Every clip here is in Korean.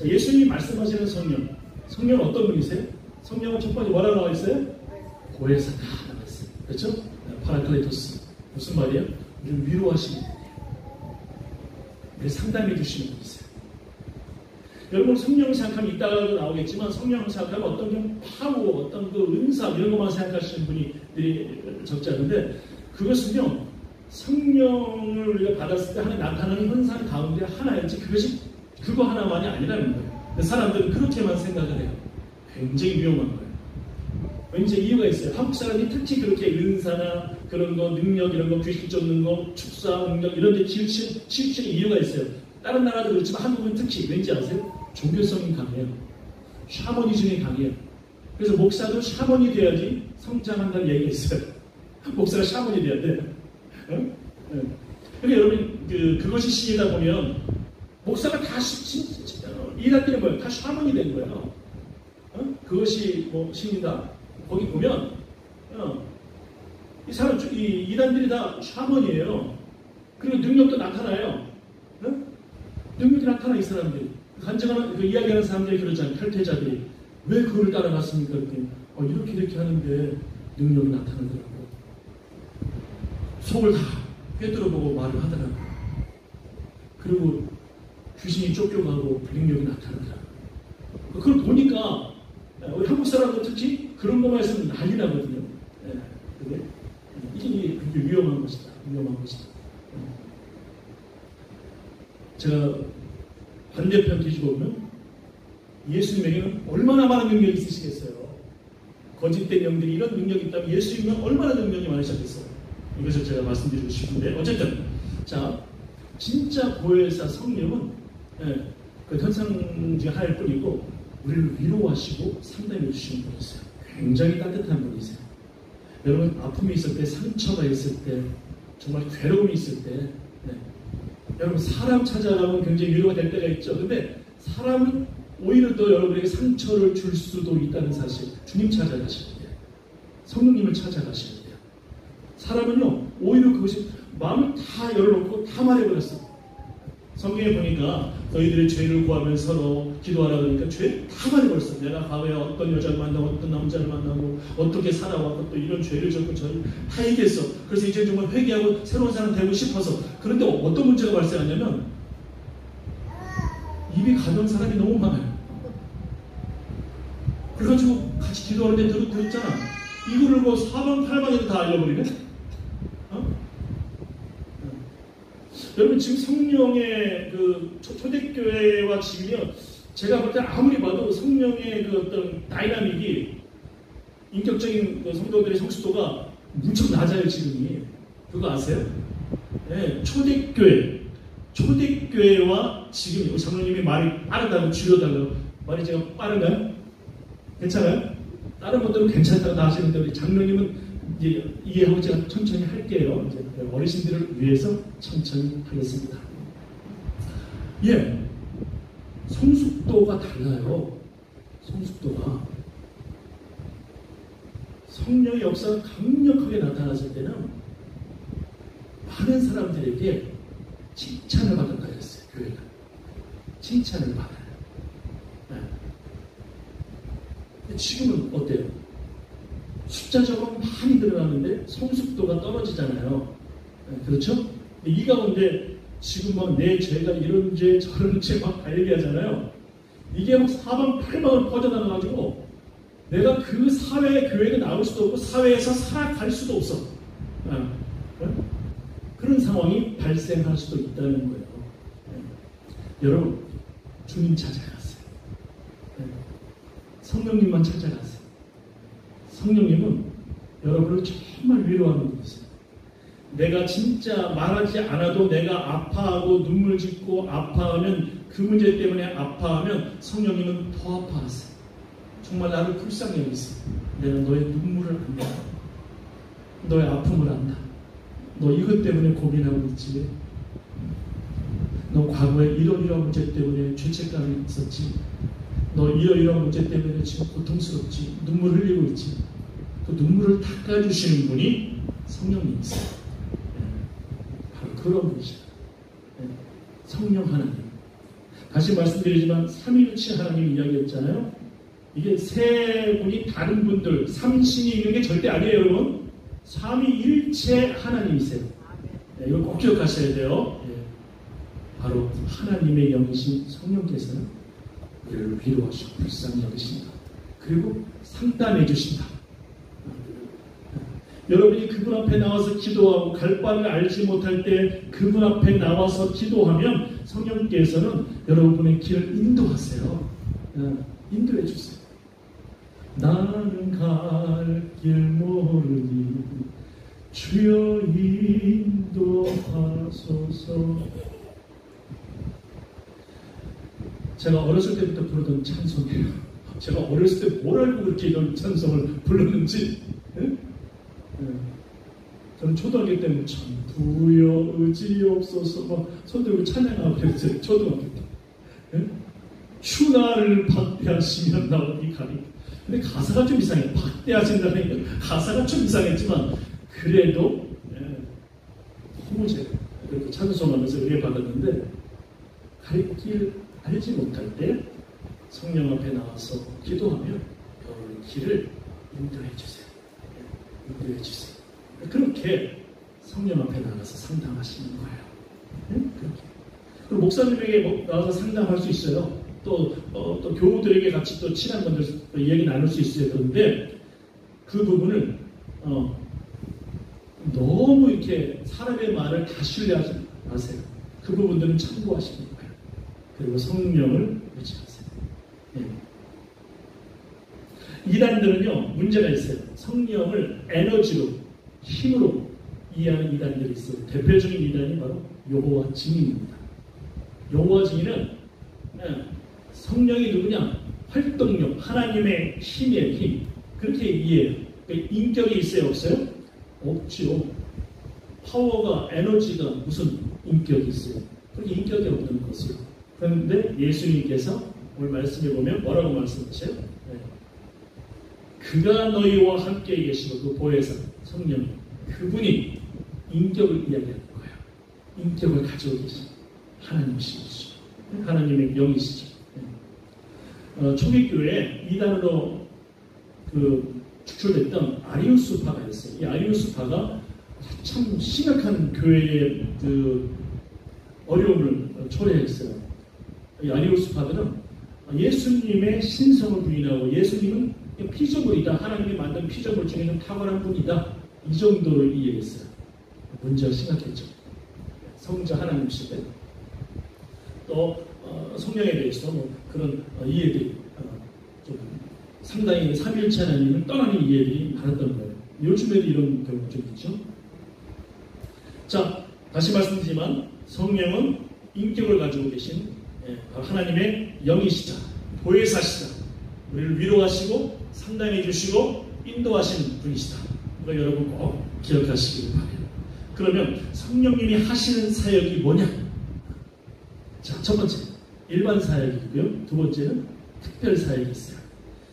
자, 예수님이 말씀하시는 성령. 성령은 어떤 분이세요? 성령은 첫 번째 뭐라고 나와 있어요? 보혜사다 나와 있어요. 그렇죠? 파라클레토스. 무슨 말이에요? 우리를 위로하시는 분이에요. 우리를 상담해 주시는 분이세요. 여러분 성령 생각하면 이따가도 나오겠지만 성령 생각하면 어떤 경 파워, 어떤 그 은사 이런 것만 생각하시는 분이 적지 않은데 그것은요 성령을 우리가 받았을 때 하나 나타나는 현상 가운데 하나였지 그것이 그거 하나만이 아니라는 거예요. 사람들은 그렇게만 생각을 해요. 굉장히 위험한 거예요. 왠지 이유가 있어요. 한국 사람이 특히 그렇게 은사나 그런 거 능력 이런 거 귀신 쫓는 거 축사 능력 이런 데 치우치는 이유가 있어요. 다른 나라도 그렇지만 한국은 특히 왠지 아세요? 종교성이 강해요. 샤머니즘이 강해요. 그래서 목사도 샤머니 돼야지 성장한다는 얘기가 있어요. 목사가 샤머니 돼야 돼. 응? 응. 그러니까 여러분 그것이 신이다 보면 목사가 다 일할 때는 뭐예요? 다 샤머니 된 거예요. 응? 그것이 뭐 신이다. 거기 보면 이 사람 이 이단들이 다 샤머니예요. 그리고 능력도 나타나요. 응? 능력이 나타나 이 사람들이. 간증하는 그 이야기하는 사람들이 그러잖아요. 탈퇴자들이 왜 그걸 따라갔습니까? 이렇게 하는데 능력이 나타나더라고요. 속을 다 꿰뚫어보고 말을 하더라고요. 그리고 귀신이 쫓겨가고 능력이 나타나더라고요. 그걸 보니까 우리 한국 사람들 특히 그런 것만 해서는 난리 나거든요. 이게 굉장히 위험한 것이다. 위험한 것이다. 제가 반대편 뒤집어 보면 예수님에게는 얼마나 많은 능력이 있으시겠어요. 거짓된 영들이 이런 능력이 있다면 예수님은 얼마나 능력이 많으셨겠어요. 이것을 제가 말씀드리고 싶은데 어쨌든 자 진짜 보혜사 성령은 그 현상 중 하나일 뿐이고 우리를 위로하시고 상담해 주시는 분이세요. 굉장히 따뜻한 분이세요. 여러분 아픔이 있을 때 상처가 있을 때 정말 괴로움이 있을 때 여러분 사람 찾아가면 굉장히 위로가 될 때가 있죠. 근데 사람은 오히려 더 여러분에게 상처를 줄 수도 있다는 사실. 주님 찾아가시면 돼요. 성령님을 찾아가시면 돼요. 사람은요 오히려 그것이 마음을 다 열어놓고 다 말해버렸어. 성경에 보니까 너희들의 죄를 구하면 서로 기도하라 그러니까 죄를 다 말해버렸어. 내가 과거에 어떤 여자를 만나고 어떤 남자를 만나고 어떻게 살아왔고 또 이런 죄를 졌고 저를 다 얘기했어. 그래서 이제 정말 회개하고 새로운 사람 되고 싶어서. 그런데 어떤 문제가 발생하냐면 입이 가벼운 사람이 너무 많아요. 그래가지고 같이 기도하는데 들었잖아. 이거를 뭐 사방팔방에도 다 알려버리네. 여러분 지금 성령의 그 초대교회와 지금요 제가 볼 때 아무리 봐도 성령의 그 어떤 다이나믹이 인격적인 그 성도들의 성숙도가 무척 낮아요 지금이. 그거 아세요? 네, 초대교회와 지금 장로님이 말이 빠르다고 줄여달라고 말이 제가 빠른가요? 괜찮아요? 다른 분들은 괜찮다고 다 하시는데 우리 장로님은 이제 이해하고 제가 천천히 할게요. 이제 어르신들을 위해서 천천히 하겠습니다. 예, 성숙도가 달라요. 성숙도가 성령의 역사가 강력하게 나타났을 때는 많은 사람들에게 칭찬을 받았다 그랬어요. 교회가 칭찬을 받아요. 네. 지금은 어때요? 숫자적으로 많이 늘어나는데 성숙도가 떨어지잖아요. 네, 그렇죠? 이 가운데 지금 막 내 죄가 이런 죄 저런 죄 막 다 얘기하잖아요. 이게 막 사방팔방을 퍼져나가가지고 내가 그 사회에 교회에 나올 수도 없고 사회에서 살아갈 수도 없어. 네? 그런 상황이 발생할 수도 있다는 거예요. 네. 여러분 주님 찾아가세요. 네. 성령님만 찾아가세요. 성령님은 여러분을 정말 위로하는 분이세요. 내가 진짜 말하지 않아도 내가 아파하고 눈물 짓고 아파하면 그 문제 때문에 아파하면 성령님은 더 아파하세요. 정말 나를 불쌍히 여기세요. 내가 너의 눈물을 안다. 너의 아픔을 안다. 너 이것 때문에 고민하고 있지. 너 과거에 이런 문제 때문에 죄책감이 있었지. 너 이러이러한 문제 때문에 지금 고통스럽지. 눈물 흘리고 있지. 그 눈물을 닦아주시는 분이 성령님이세요. 네. 바로 그런 분이시다. 네. 성령 하나님. 다시 말씀드리지만 삼위일체 하나님 이야기했잖아요. 이게 세 분이 다른 분들, 삼신이 있는 게 절대 아니에요, 여러분. 삼위일체 하나님이세요. 네, 이걸 꼭 기억하셔야 돼요. 네. 바로 하나님의 영이신 성령께서는 우리를 위로하시고 불쌍히 여기신다. 그리고 상담해 주신다. 여러분이 그분 앞에 나와서 기도하고 갈 바를 알지 못할 때 그분 앞에 나와서 기도하면 성령께서는 여러분의 길을 인도하세요. 인도해 주세요. 나는 갈 길 모르니 주여 인도하소서. 제가 어렸을 때부터 부르던 찬송이에요. 제가 어렸을 때 뭘 알고 그렇게 이런 찬송을 불렀는지. 저는 초등학교 때는 참 부여 의지없어서 막 손들고 찬양하고 그랬어요. 초등학교 때. 휴나를 박대하시면 나오니 가리. 근데 가사가 좀 이상해요. 박대하신다는 가사가 좀 이상했지만 그래도 너무 제가 그렇게 찬송하면서 은혜 받았는데 갈 길 알지 못할 때 성령 앞에 나와서 기도하면 여러분의 길을 인도해 주세요. 인도해 주세요. 그렇게 성령 앞에 나가서 상담하시는 거예요. 그렇게. 그리고 목사님에게 나와서 상담할 수 있어요. 또 교우들에게 같이 또 친한 분들 이야기 나눌 수 있어요. 그런데 그 부분을 너무 이렇게 사람의 말을 다 신뢰하지 마세요. 그 부분들은 참고하시는 거예요. 그리고 성령을 의지하세요. 네. 이단들은요 문제가 있어요. 성령을 에너지로 힘으로 이해하는 이단들이 있어요. 대표적인 이단이 바로 여호와 증인입니다. 여호와 증인은 성령이 누구냐? 활동력, 하나님의 힘의 힘. 그렇게 이해해요. 그러니까 인격이 있어요? 없어요? 없죠. 파워가, 에너지가 무슨 인격이 있어요? 그렇게 인격이 없는 것이요. 그런데 예수님께서 오늘 말씀해 보면 뭐라고 말씀하세요? 그가 너희와 함께 계시고 그 보혜사 성령 그분이 인격을 이야기하는 거예요. 인격을 가지고 계신 하나님이시죠. 하나님의 영이시죠. 초기교회에 이단으로 축출됐던 아리우스파가 있어요. 이 아리우스파가 참 심각한 교회의 어려움을 초래했어요. 이 아리우스파들은 예수님의 신성을 부인하고 예수님은 피조물이다. 하나님이 만든 피조물 중에는 탁월한 분이다. 이 정도로 이해했어요. 문제가 심각했죠. 성자 하나님이시대. 또 성령에 대해서 그런 이해들이 좀 상당히 삼위일체 하나님을 떠나는 이해들이 많았던 거예요. 요즘에도 이런 경우 좀 있죠. 자, 다시 말씀드리지만 성령은 인격을 가지고 계신 바로 하나님의 영이시자, 보혜사시자, 우리를 위로하시고 상담해 주시고 인도하시는 분이시다. 이거 여러분 꼭 기억하시길 바랍니다. 그러면 성령님이 하시는 사역이 뭐냐? 자, 첫 번째 일반 사역이고요. 두 번째는 특별 사역이 있어요.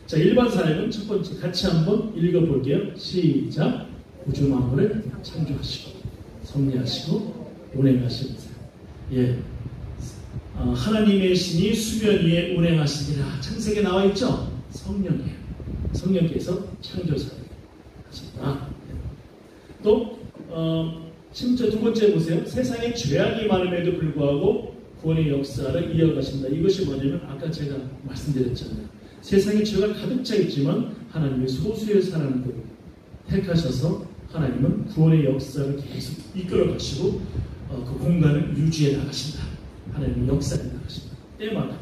자, 일반 사역은 첫 번째 같이 한번 읽어볼게요. 시작. 우주 만물을 창조하시고 섭리하시고 운행하시는 사역. 예. 하나님의 신이 수면 위에 운행하시니라. 창세기에 나와 있죠? 성령이에요. 성령께서 창조사를 하신다. 또 심지어 두 번째 보세요. 세상에 죄악이 많음에도 불구하고 구원의 역사를 이어가신다. 이것이 뭐냐면 아까 제가 말씀드렸잖아요. 세상에 죄가 가득 차 있지만 하나님의 소수의 사람들을 택하셔서 하나님은 구원의 역사를 계속 이끌어 가시고 그 공간을 유지해 나가신다. 하나님의 역사에 나가신다. 때마다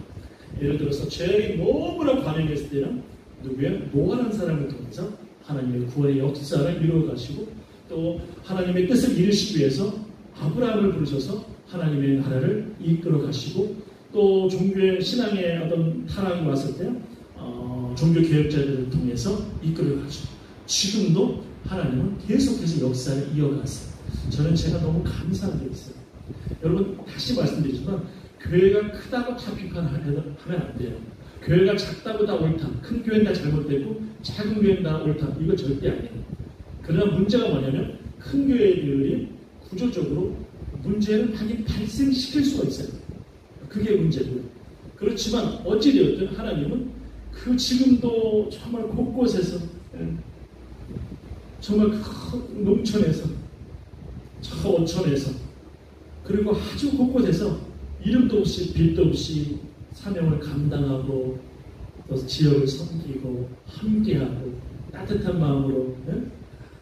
예를 들어서 죄악이 너무나 관영했을 때는 누구야? 노아라는 사람을 통해서 하나님의 구원의 역사를 이루어 가시고 또 하나님의 뜻을 이루시기 위해서 아브라함을 부르셔서 하나님의 나라를 이끌어 가시고 또 종교의 신앙의 어떤 타락이 왔을 때 종교 개혁자들을 통해서 이끌어 가시고 지금도 하나님은 계속해서 역사를 이어가세요. 저는 제가 너무 감사한 게 있어요. 여러분 다시 말씀드리지만 교회가 크다고 다 비판하면 안 돼요. 교회가 작다고 다 옳다. 큰 교회는 다 잘못되고 작은 교회는 다 옳다. 이거 절대 아니에요. 그러나 문제가 뭐냐면 큰 교회들이 구조적으로 문제를 많이 발생시킬 수가 있어요. 그게 문제고요. 그렇지만 어찌되었든 하나님은 그 지금도 정말 곳곳에서 정말 큰 농촌에서 저 어촌에서 그리고 아주 곳곳에서 이름도 없이 빛도 없이 사명을 감당하고 또 지역을 섬기고 함께하고 따뜻한 마음으로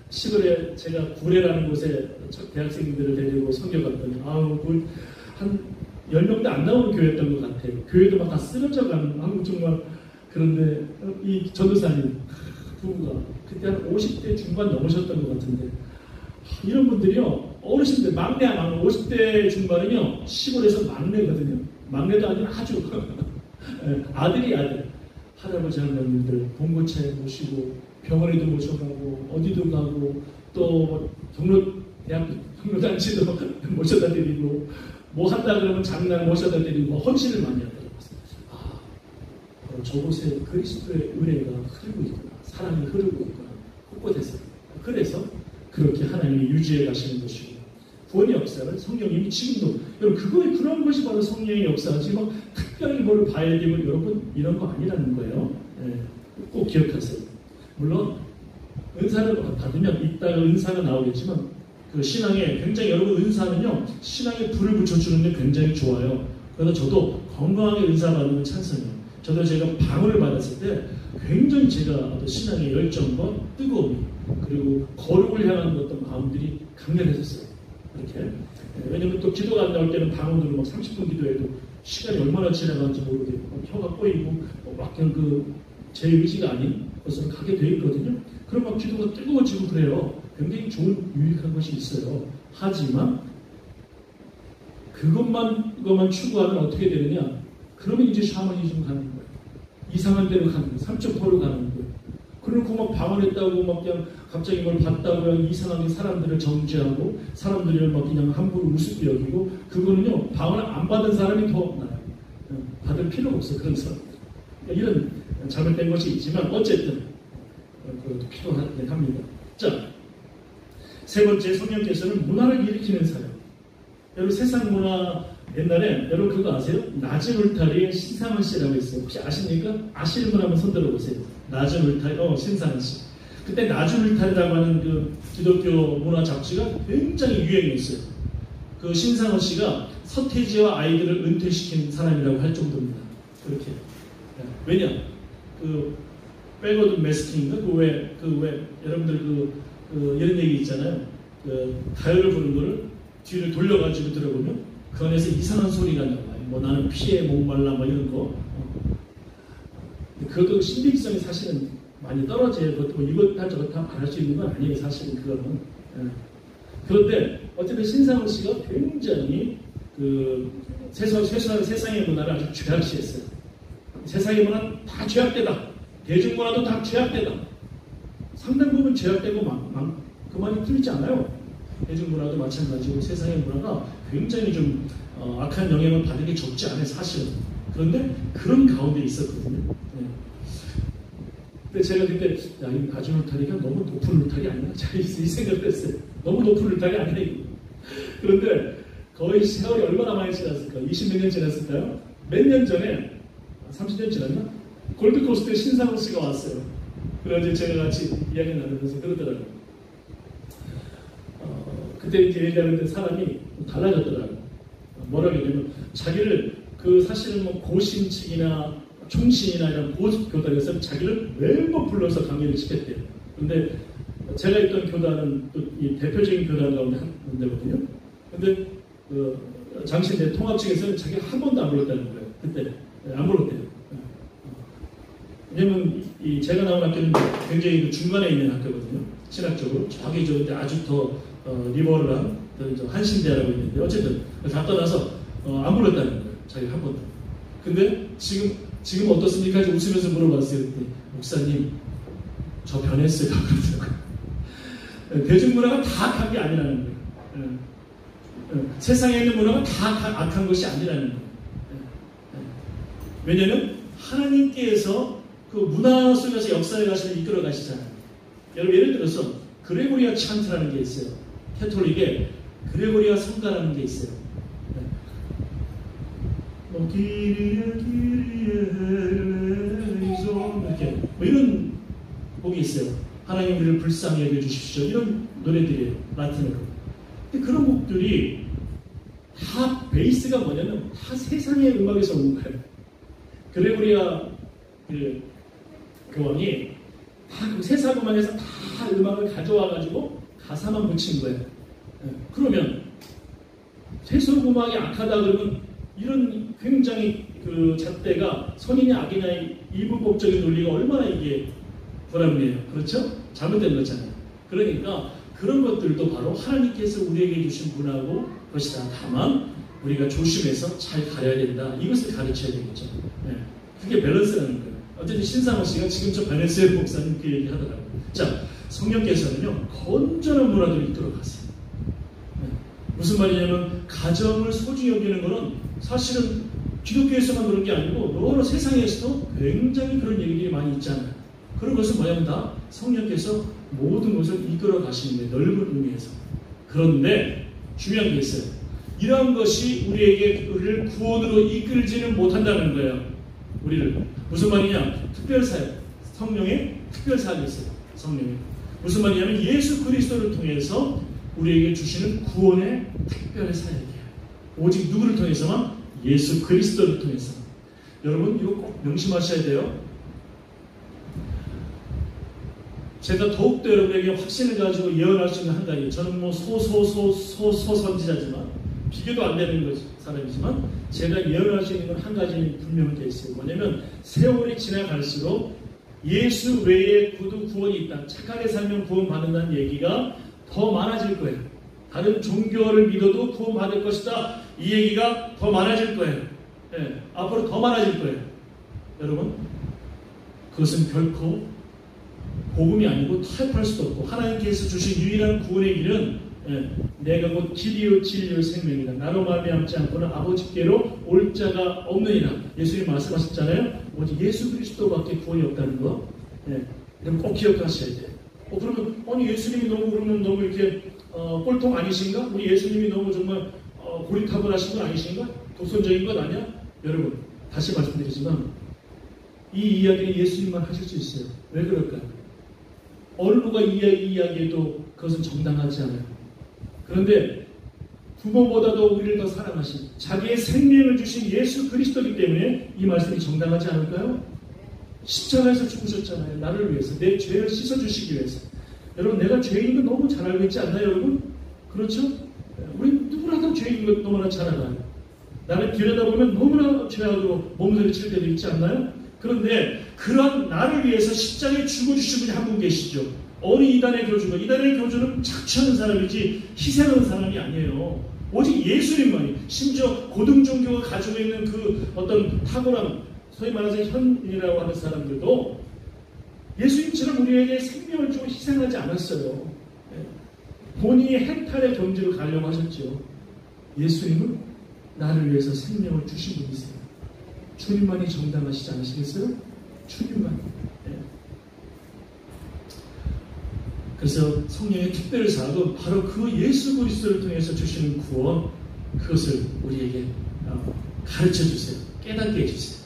시골에 제가 구례라는 곳에 대학생들을 데리고 섬겨 갔더니 한 10명도 안 나오는 교회였던 것 같아요. 교회도 막 다 쓰러져 가는 한국 정말. 그런데 이 전도사님 부부가 그때 한 50대 중반 넘으셨던 것 같은데 이런 분들이요 어르신들 막내 50대 중반은요 시골에서 막내거든요. 막내도 아니라 아주 아들이 아들 할아버지 할머니들 봉고차에 모시고 병원에도 모셔가고 어디도 가고 또 대학 경로단체도 모셔다 드리고 뭐 한다 그러면 장난 모셔다 드리고 헌신을 많이 하더라고요. 저곳에 그리스도의 은혜가 흐르고 있구나. 사랑이 흐르고 있구나. 곳곳에서. 그래서 그렇게 하나님이 유지해 가시는 것이고 구원의 역사는 성령님이 지금도 여러분 그런 것이 바로 성령의 역사지 막 특별히 뭘 봐야 되면 여러분 이런 거 아니라는 거예요. 꼭 기억하세요. 물론 은사를 받으면 이따가 은사가 나오겠지만 그 신앙에 굉장히 여러분 은사는요 신앙에 불을 붙여주는 게 굉장히 좋아요. 그래서 저도 건강하게 은사 받는 찬성이에요. 저도 제가 방언을 받았을 때 굉장히 제가 신앙의 열정과 뜨거움이 그리고 거룩을 향한 어떤 마음들이 강렬해졌어요. 이렇게. 왜냐면 또 기도가 안 나올 때는 방언으로 막 30분 기도해도 시간이 얼마나 지나가는지 모르겠고 혀가 꼬이고 막 그냥 제 의지가 아닌 것으로 가게 돼 있거든요. 그럼 막 기도가 뜨거워지고 그래요. 굉장히 좋은 유익한 것이 있어요. 하지만 그것만 추구하면 어떻게 되느냐? 그러면 이제 샤머니즘 가는 거예요. 이상한 데로 가는 거예요. 삼척포로 가는 거예요. 그리고 막 방언했다고 막 그냥 갑자기 뭘 봤다고 이상하게 사람들을 정죄하고 사람들을 막 그냥 함부로 우습게 여기고 그거는요 방언을 안 받은 사람이 더 나아요. 받을 필요가 없어요. 그런 사람들. 그러니까 이런 잘못된 것이 있지만 어쨌든 그것도 필요하긴 합니다. 자, 세 번째 성령께서는 문화를 일으키는 사람. 여러분 세상 문화 옛날에 여러분 그거 아세요? 낮은 울타리에 신상원 씨라고 있어요. 혹시 아십니까? 아시는 분 한번 손들어 보세요. 낮은 울타리, 신상원 씨. 그때 낮은 울타리라고 하는 그 기독교 문화 잡지가 굉장히 유행했어요. 그 신상원 씨가 서태지와 아이들을 은퇴시킨 사람이라고 할 정도입니다. 그렇게. 왜냐? 백워드 매스킹인가? 여러분들 이런 얘기 있잖아요. 가요를 부르는 거를 뒤를 돌려가지고 들어보면 그 안에서 이상한 소리가 나와요. 뭐 나는 피에 목말라 뭐 이런 거. 그것도 신빙성이 사실은 많이 떨어져요. 뭐 이것다 저것다 말할 수 있는 건 아니에요. 사실은 그거는. 그런데 어쨌든 신상훈 씨가 굉장히 세상의 문화를 아주 죄악시했어요. 세상의 문화는 다 죄악되다. 대중문화도 다 죄악되다. 상당 부분 죄악되고 그 말이 틀리지 않아요. 대중문화도 마찬가지고 세상의 문화가 굉장히 좀 악한 영향을 받은 게 적지 않아요. 사실은. 그런데 그런 가운데 있었거든요. 근데 제가 그때 이 낮은 울타리가 너무 높은 울타리 아니야? 이 생각을 했어요. 너무 높은 울타리 아니야 이거. 그런데 거의 세월이 얼마나 많이 지났을까? 20몇 년 지났을까요? 몇 년 전에 30년 지났나? 골드코스트에 신상훈 씨가 왔어요. 그래가지고 제가 같이 이야기 나누면서 그러더라고요. 그때 이제 얘기하는데 사람이 달라졌더라고요. 뭐라고 했냐면 자기를 사실은 뭐 고신칙이나 총신이나 이런 고교단에서 자기를 매번 불러서 강의를 시켰대요. 근데 제가 있던 교단은 또 이 대표적인 교단 가운데 한 군데거든요. 근데 장신대 통합 측에서는 자기가 한 번도 안 불렀다는 거예요. 그때 안 불렀대요. 왜냐면 제가 나온 학교는 굉장히 중간에 있는 학교거든요. 신학적으로 저기 아주 더 리버럴한 한신대라고 있는데 어쨌든 다 떠나서 안 불렀다는 거예요. 자기가 한 번도. 근데 지금 어떻습니까? 웃으면서 물어봤어요. 그때 목사님 저 변했어요. 대중문화가 다 악한 게 아니라는 거예요. 세상에 있는 문화가 다 악한 것이 아니라는 거예요. 왜냐하면 하나님께서 그 문화 속에서 역사에 가시면 이끌어 가시잖아요. 여러분 예를 들어서 그레고리아 찬트라는 게 있어요. 캐톨릭에 그레고리아 성가라는 게 있어요. 이렇게 뭐 이런 곡이 있어요. 하나님 우리를 불쌍히 여겨주십시오. 이런 노래들이에요. 라틴어로. 근데 그런 곡들이 다 베이스가 뭐냐면 다 세상의 음악에서 온 거예요. 그레고리아 교황이 다 그 세상 음악에서 다 음악을 가져와가지고 가사만 붙인 거예요. 그러면 세속 음악이 악하다 그러면 이런 굉장히 그 잣대가 선이냐 악이냐의 이분법적인 논리가 얼마나 이게 불합리해요. 그렇죠? 잘못된 거잖아요. 그러니까 그런 것들도 바로 하나님께서 우리에게 주신 문화고 것이다. 다만 우리가 조심해서 잘 가려야 된다. 이것을 가르쳐야 되겠죠. 네. 그게 밸런스라는 거예요. 어쨌든 신상호 씨가 지금 저 바네스의 목사님 그 얘기 하더라고요. 자, 성령께서는요 건전한 문화를 이끌어 갔어요. 네. 무슨 말이냐면 가정을 소중히 여기는 거는 사실은 기독교에서만 그런 게 아니고 여러 세상에서도 굉장히 그런 얘기들이 많이 있잖아요. 그런 것은 뭐냐면 다 성령께서 모든 것을 이끌어 가시는 데 넓은 의미에서. 그런데 중요한 게 있어요. 이러한 것이 우리를 구원으로 이끌지는 못한다는 거예요. 우리를. 무슨 말이냐? 특별사역. 성령의 특별사역이 있어요. 성령의. 무슨 말이냐면 예수 그리스도를 통해서 우리에게 주시는 구원의 특별한 사역이에요. 오직 누구를 통해서만? 예수 그리스도를 통해서. 여러분 이거 꼭 명심하셔야 돼요. 제가 더욱더 여러분에게 확신을 가지고 예언할 수 있는 한 가지. 저는 뭐 소선지자지만 비교도 안 되는 사람이지만 제가 예언할 수 있는 건 한 가지는 분명히 있어요. 뭐냐면 세월이 지나갈수록 예수 외에 구원이 있다. 착하게 살면 구원받는다는 얘기가 더 많아질 거예요. 다른 종교를 믿어도 구원받을 것이다. 이 얘기가 더 많아질 거예요. 네, 앞으로 더 많아질 거예요. 여러분 그것은 결코 복음이 아니고 타협할 수도 없고 하나님께서 주신 유일한 구원의 길은 내가 곧 길이요 진리요 생명이다. 나로 말미암지 않고는 아버지께로 올 자가 없느니라. 예수님 말씀하셨잖아요. 오직 예수 그리스도밖에 구원이 없다는 거. 그럼 꼭 기억하셔야 돼요. 그러면 아니 예수님이 너무 이렇게 꼴통 아니신가? 우리 예수님이 너무 정말 고리타분하신 건 아니신가? 독선적인 건 아니야? 여러분 다시 말씀드리지만 이 이야기는 예수님만 하실 수 있어요. 왜 그럴까요? 어느 누가 이야기해도 그것은 정당하지 않아요. 그런데 부모보다도 우리를 더 사랑하신 자기의 생명을 주신 예수 그리스도이기 때문에 이 말씀이 정당하지 않을까요? 십자가에서 죽으셨잖아요. 나를 위해서. 내 죄를 씻어주시기 위해서. 여러분 내가 죄인 건 너무 잘 알고 있지 않나요 여러분? 그렇죠? 우리 누구라도 죄인 건 너무나 잘 알아요. 나를 들여다보면 너무나 죄악으로 몸서리칠 때도 있지 않나요? 그런데 그런 나를 위해서 십자가에 죽어주신 분이 한 분 계시죠. 어느 이단의 교주가 이단의 교주는 착취하는 사람이지 희생하는 사람이 아니에요. 오직 예수님만이. 심지어 고등종교가 가지고 있는 그 어떤 탁월한 소위 말해서 현이라고 하는 사람들도 예수님처럼 우리에게 생명을 주고 희생하지 않았어요. 본인이 해탈의 경지로 가려고 하셨죠. 예수님은 나를 위해서 생명을 주신 분이세요. 주님만이 정당하시지 않으시겠어요? 주님만. 그래서 성령의 특별 사역은 바로 그 예수 그리스도를 통해서 주시는 구원, 그것을 우리에게 가르쳐 주세요. 깨닫게 해주세요.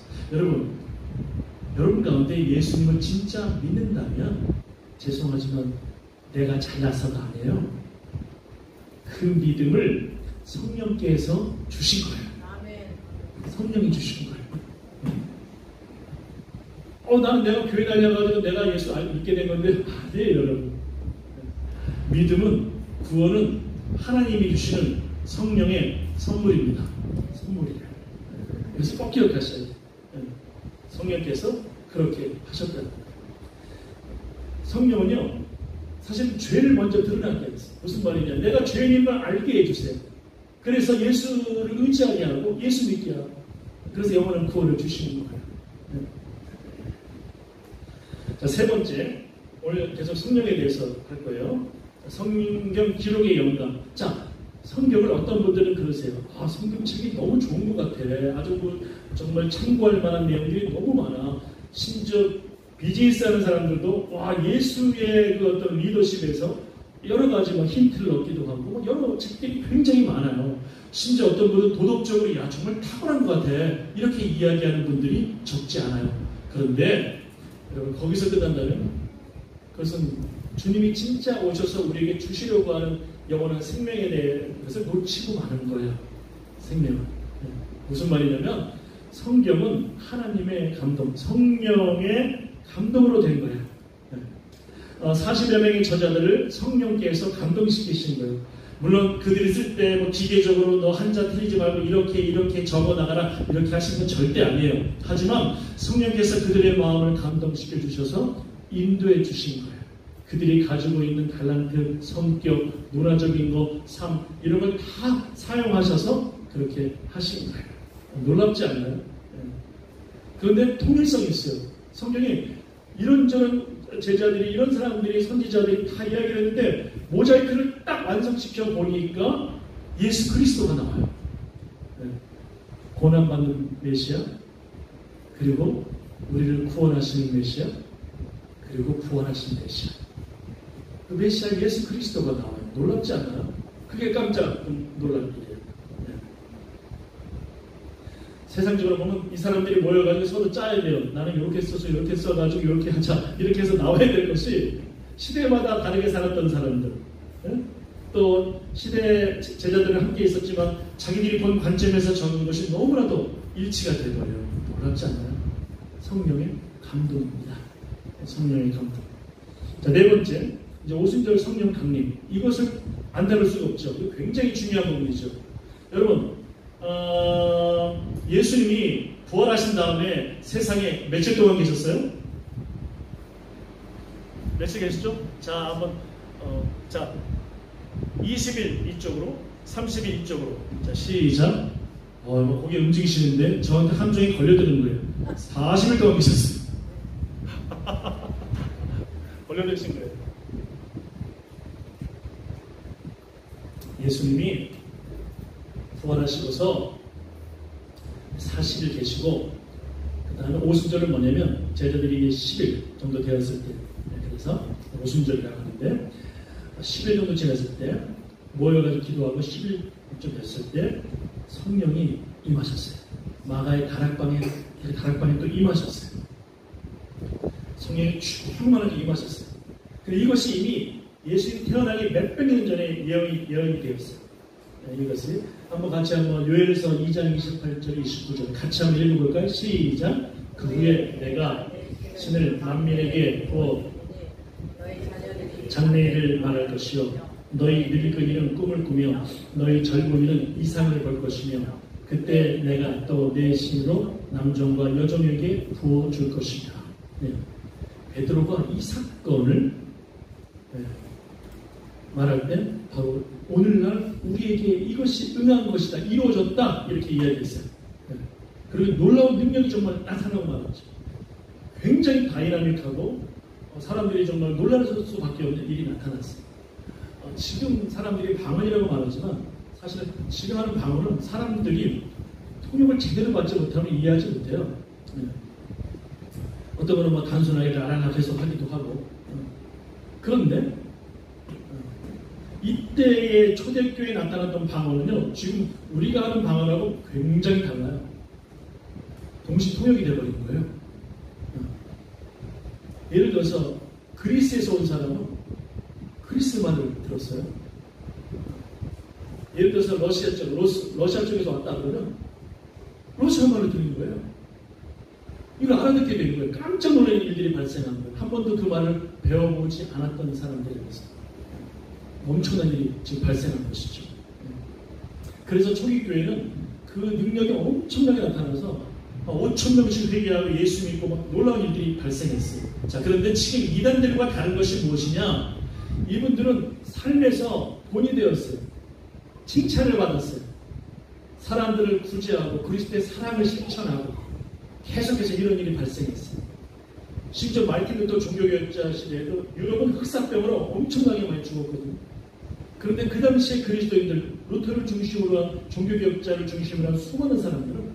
여러분 가운데 예수님을 진짜 믿는다면 죄송하지만 내가 잘나서가 아니에요. 그 믿음을 성령께서 주신 거예요. 성령이 주신 거예요. 나는 내가 교회 다녀가지고 내가 예수 믿게 된 건데 아니에요 여러분. 믿음은 구원은 하나님이 주시는 성령의 선물입니다. 선물이에요. 그래서 꼭 기억하셔야 돼요. 성령께서 그렇게 하셨다는 거예요. 성령은요 사실 죄를 먼저 드러나게 했어요. 무슨 말이냐? 내가 죄인인 걸 알게 해주세요. 그래서 예수를 의지하게 하고 예수 믿게 하고 그래서 영원한 구원을 주시는 거예요. 자, 세 번째, 오늘 계속 성령에 대해서 할 거예요. 성경 기록의 영감. 자, 성경을 어떤 분들은 그러세요. 성경책이 너무 좋은 것 같아. 아주 정말 참고할 만한 내용들이 너무 많아. 심지어 비즈니스 하는 사람들도 예수의 그 어떤 리더십에서 여러 가지 힌트를 얻기도 하고 여러 책들이 굉장히 많아요. 심지어 어떤 분은 도덕적으로 야 정말 탁월한 것 같아 이렇게 이야기하는 분들이 적지 않아요. 그런데 여러분 거기서 끝난다면 그것은 주님이 진짜 오셔서 우리에게 주시려고 하는 영원한 생명에 대해 것을 놓치고 마는 거예요. 생명은. 무슨 말이냐면 성경은 하나님의 감동, 성령의 감동으로 된 거예요. 40여 명의 저자들을 성령께서 감동시키신 거예요. 물론 그들이 쓸 때 뭐 기계적으로 너 한자 틀리지 말고 이렇게 적어 나가라 이렇게 하신 건 절대 아니에요. 하지만 성령께서 그들의 마음을 감동시켜 주셔서 인도해 주신 거예요. 그들이 가지고 있는 달란트, 성격, 문화적인 것, 삶 이런 걸 다 사용하셔서 그렇게 하신 거예요. 놀랍지 않나요? 그런데 통일성이 있어요. 성경이 이런저런 제자들이 이런 사람들이 선지자들이 다 이야기를 했는데 모자이크를 딱 완성시켜 보니까 예수 그리스도가 나와요. 고난받는 메시아 그리고 우리를 구원하시는 메시아 그리고 구원하시는 메시아 그 메시아 예수 그리스도가 나와요. 놀랍지 않나요? 그게 깜짝 놀랄 일이에요. 세상적으로 보면 이 사람들이 모여가지고 서로 짜야 돼요. 나는 이렇게 써서 이렇게 써가지고 이렇게 하자 이렇게 해서 나와야 될 것이 시대마다 다르게 살았던 사람들 또 시대 제자들은 함께 있었지만 자기들이 본 관점에서 적은 것이 너무나도 일치가 되버려요. 놀랍지 않나요? 성령의 감동입니다. 성령의 감동. 자, 네 번째 이제 오순절 성령 강림 이것을 안 다룰 수가 없죠. 이거 굉장히 중요한 부분이죠. 여러분 예수님이 부활하신 다음에 세상에 며칠 동안 계셨어요? 며칠 계시죠? 자, 한번 자 20일 이쪽으로 30일 이쪽으로 자 시작 거기 움직이시는데 저한테 함정이 걸려드는 거예요. 40일 동안 계셨어요. 걸려드신 거예요. 예수님이 부활하시고서 40일 계시고 그 다음에 오순절은 뭐냐면 제자들이 10일 정도 되었을 때 그래서 오순절이라고 하는데 10일 정도 지났을 때 모여가지고 기도하고 10일쯤 됐을 때 성령이 임하셨어요. 마가의 다락방에 또 임하셨어요. 성령이 충만하게 임하셨어요. 그리고 이것이 이미 예수님이 태어나기 몇백 년 전에 예언이 되었어요. 이것을 같이 한번 요엘서 2장 28절 29절 같이 한번 읽어볼까요? 시작. 그 후에 내가 신을 만민에게 부어 장래일을 말할 것이요 너희 늙은이는 꿈을 꾸며 너희 젊은이는 이상을 볼 것이며 그때 내가 또 내 신으로 남종과 여종에게 부어줄 것이다. 베드로가 이 사건을 말할 때 바로 오늘날 우리에게 이것이 응한 것이다, 이루어졌다 이렇게 이야기했어요. 그리고 놀라운 능력이 정말 나타나고 말았죠. 굉장히 다이나믹하고 사람들이 정말 놀랄 수밖에 없는 일이 나타났어요. 지금 사람들이 방언이라고 말하지만 사실은 지금 하는 방언은 사람들이 통역을 제대로 받지 못하면 이해하지 못해요. 어떤 분은 뭐 단순하게 나라나 해석하기도 하고 그런데 이때의 초대교회에 나타났던 방언은요 지금 우리가 하는 방언하고 굉장히 달라요. 동시 통역이 되어버린 거예요. 예를 들어서 그리스에서 온 사람은 그리스 말을 들었어요. 예를 들어서 러시아 쪽에서 왔다 그러면 러시아 말을 듣는 거예요. 이걸 알아듣게 되는 거예요. 깜짝 놀라는 일들이 발생한 거예요. 한 번도 그 말을 배워보지 않았던 사람들에게서 엄청난 일이 지금 발생한 것이죠. 그래서 초기 교회는 그 능력이 엄청나게 나타나서 5,000명씩 회개하고 예수 믿고 막 놀라운 일들이 발생했어요. 자, 그런데 지금 이단들과 다른 것이 무엇이냐? 이분들은 삶에서 본이 되었어요. 칭찬을 받았어요. 사람들을 구제하고 그리스도의 사랑을 실천하고 계속해서 이런 일이 발생했어요. 심지어 마르틴 루터 종교개혁자 시대에도 유럽은 흑사병으로 엄청나게 많이 죽었거든요. 그런데 그 당시에 그리스도인들, 루터를 중심으로 한 종교개혁자를 중심으로 한 수많은 사람들은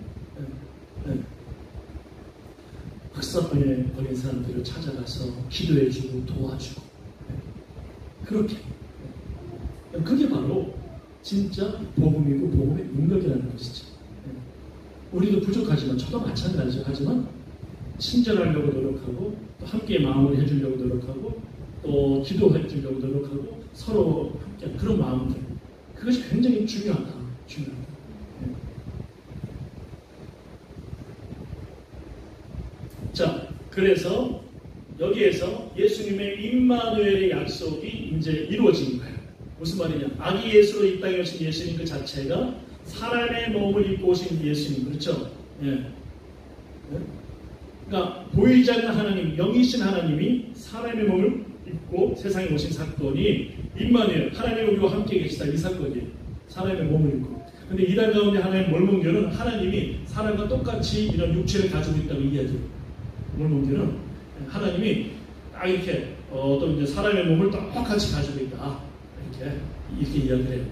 흑사병에 걸린 사람들을 찾아가서 기도해주고 도와주고 그렇게 그게 바로 진짜 복음이고 복음의 능력이라는 것이죠. 우리도 부족하지만 저도 마찬가지죠. 하지만 친절하려고 노력하고 또 함께 마음을 해주려고 노력하고 또 기도해 주려고 노력하고 서로 함께 그런 마음들 그것이 굉장히 중요하다. 자, 그래서 여기에서 예수님의 임마누엘의 약속이 이제 이루어진 거예요. 무슨 말이냐? 아기 예수로 이 땅에 오신 예수님 그 자체가 사람의 몸을 입고 오신 예수님, 그렇죠? 예. 그러니까 보이지 않는 하나님, 영이신 하나님이 사람의 몸을 입고 세상에 오신 사건이 임마누엘, 하나님이 우리와 함께 계시다 이 사건이에요. 사람의 몸을 입고. 근데 이달 가운데 하나의 몰몬교는 하나님이 사람과 똑같이 이런 육체를 가지고 있다고 이야기해요. 몰몬교는 하나님이 딱 이렇게 또 이제 사람의 몸을 똑같이 가지고 있다. 이렇게 이야기를 해요.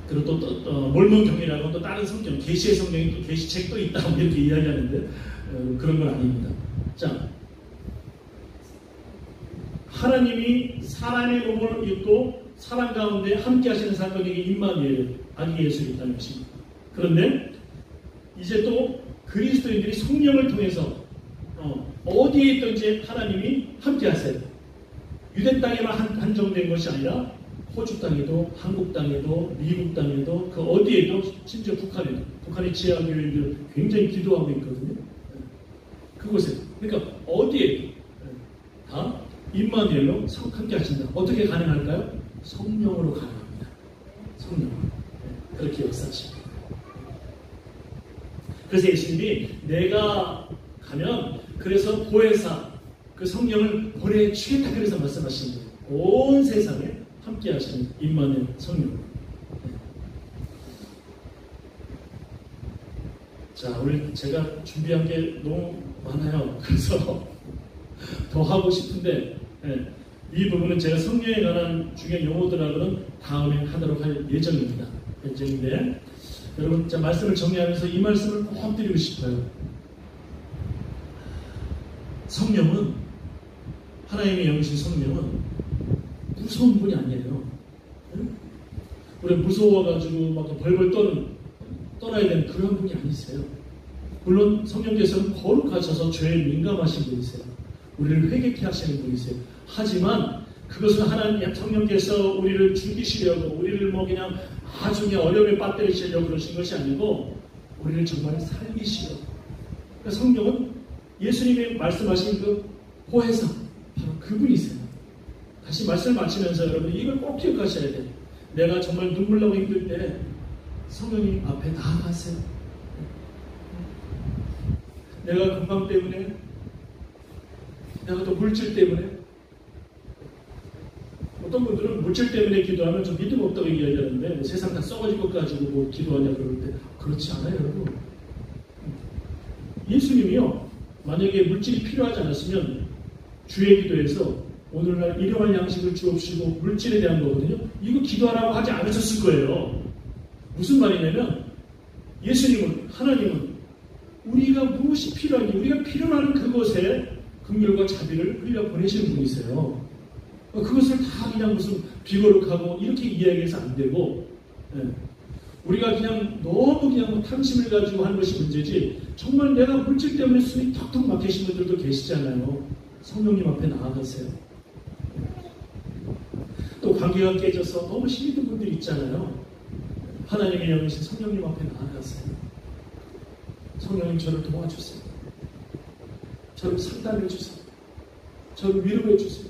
그리고 또 몰몬경이라고 또 다른 성경, 계시의 성경이 또 계시책도 있다 이렇게 이야기하는데 그런 건 아닙니다. 자, 하나님이 사람의 몸을 입고 사람 가운데 함께 하시는 사건이 임마누엘, 아기 예수를 있다는 것입니다. 그런데 이제 또 그리스도인들이 성령을 통해서 어디에 있든지 하나님이 함께 하세요. 유대 땅에만 한정된 것이 아니라 호주 땅에도, 한국 땅에도, 미국 땅에도, 그 어디에도, 심지어 북한에도, 북한의 지하교회들 굉장히 기도하고 있거든요. 그곳에, 그러니까 어디에도 다 임마누엘로 함께 하신다. 어떻게 가능할까요? 성령으로 가능합니다. 성령으로. 그렇게 역사하십니다. 그래서 예수님이 내가 가면 그래서 보혜사 그 성령을 보내주겠다 그래서 말씀하신 거예요. 온 세상에 함께 하시는 임마누엘 성령. 자, 오늘 제가 준비한 게 너무 많아요. 그래서 더 하고 싶은데 이 부분은 제가 성령에 관한 중요한 용어들하고는 다음에 하도록 할 예정입니다. 여러분, 자, 말씀을 정리하면서 이 말씀을 꼭 드리고 싶어요. 성령은, 하나님의 영이신 성령은 무서운 분이 아니에요. 우리 무서워가지고 막 벌벌 떠나야 되는 그런 분이 아니세요. 물론 성령께서는 거룩하셔서 죄에 민감하신 분이세요. 우리를 회개케 하시는 분이세요. 하지만 그것은 하나님 성령께서 우리를 죽이시려고 우리를 뭐 그냥 아주 그냥 어려움에 빠뜨리시려고 그러신 것이 아니고 우리를 정말 살리시려고. 그러니까 성령은 예수님이 말씀하신 그 보혜사 바로 그분이세요. 다시 말씀을 마치면서 여러분 이걸 꼭 기억하셔야 돼요. 내가 정말 눈물 나고 힘들 때 성령님 앞에 나아가세요. 내가 건강 때문에 내가 또 물질 때문에 어떤 분들은 물질 때문에 기도하면 좀 믿음 없다고 이야기하는데 뭐 세상 다 썩어질 것 가지고 뭐 기도하냐 그럴 때 그렇지 않아요 여러분. 예수님이요 만약에 물질이 필요하지 않았으면 주의 기도에서 오늘날 일용할 양식을 주옵시고 물질에 대한 거거든요. 이거 기도하라고 하지 않으셨을 거예요. 무슨 말이냐면 예수님은 하나님은 우리가 무엇이 필요한지 우리가 필요한 그곳에 긍휼과 자비를 흘려 보내시는 분이세요. 그것을 다 그냥 무슨 비거룩하고 이렇게 이야기해서 안 되고 우리가 그냥 너무 그냥 뭐 탐심을 가지고 하는 것이 문제지 정말 내가 물질 때문에 숨이 턱턱 막히신 분들도 계시잖아요. 성령님 앞에 나아가세요. 또 관계가 깨져서 너무 힘이 든 분들 있잖아요. 하나님의 영이신 성령님 앞에 나아가세요. 성령님 저를 도와주세요. 저를 상담해 주세요. 저를 위로해 주세요.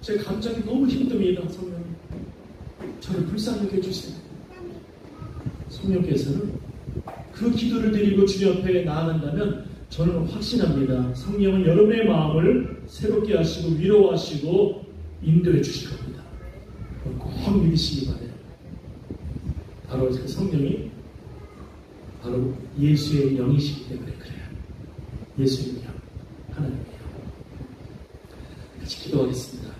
제 감정이 너무 힘듭니다. 성령님. 저를 불쌍하게 해주세요. 성령께서는 그 기도를 드리고 주 옆에 나아간다면 저는 확신합니다. 성령은 여러분의 마음을 새롭게 하시고 위로하시고 인도해 주실 겁니다. 꼭 믿으시기 바라요. 바로 그 성령이 바로 예수의 영이시기 때문에 그래요. 예수의 영, 하나님의 영. 같이 기도하겠습니다.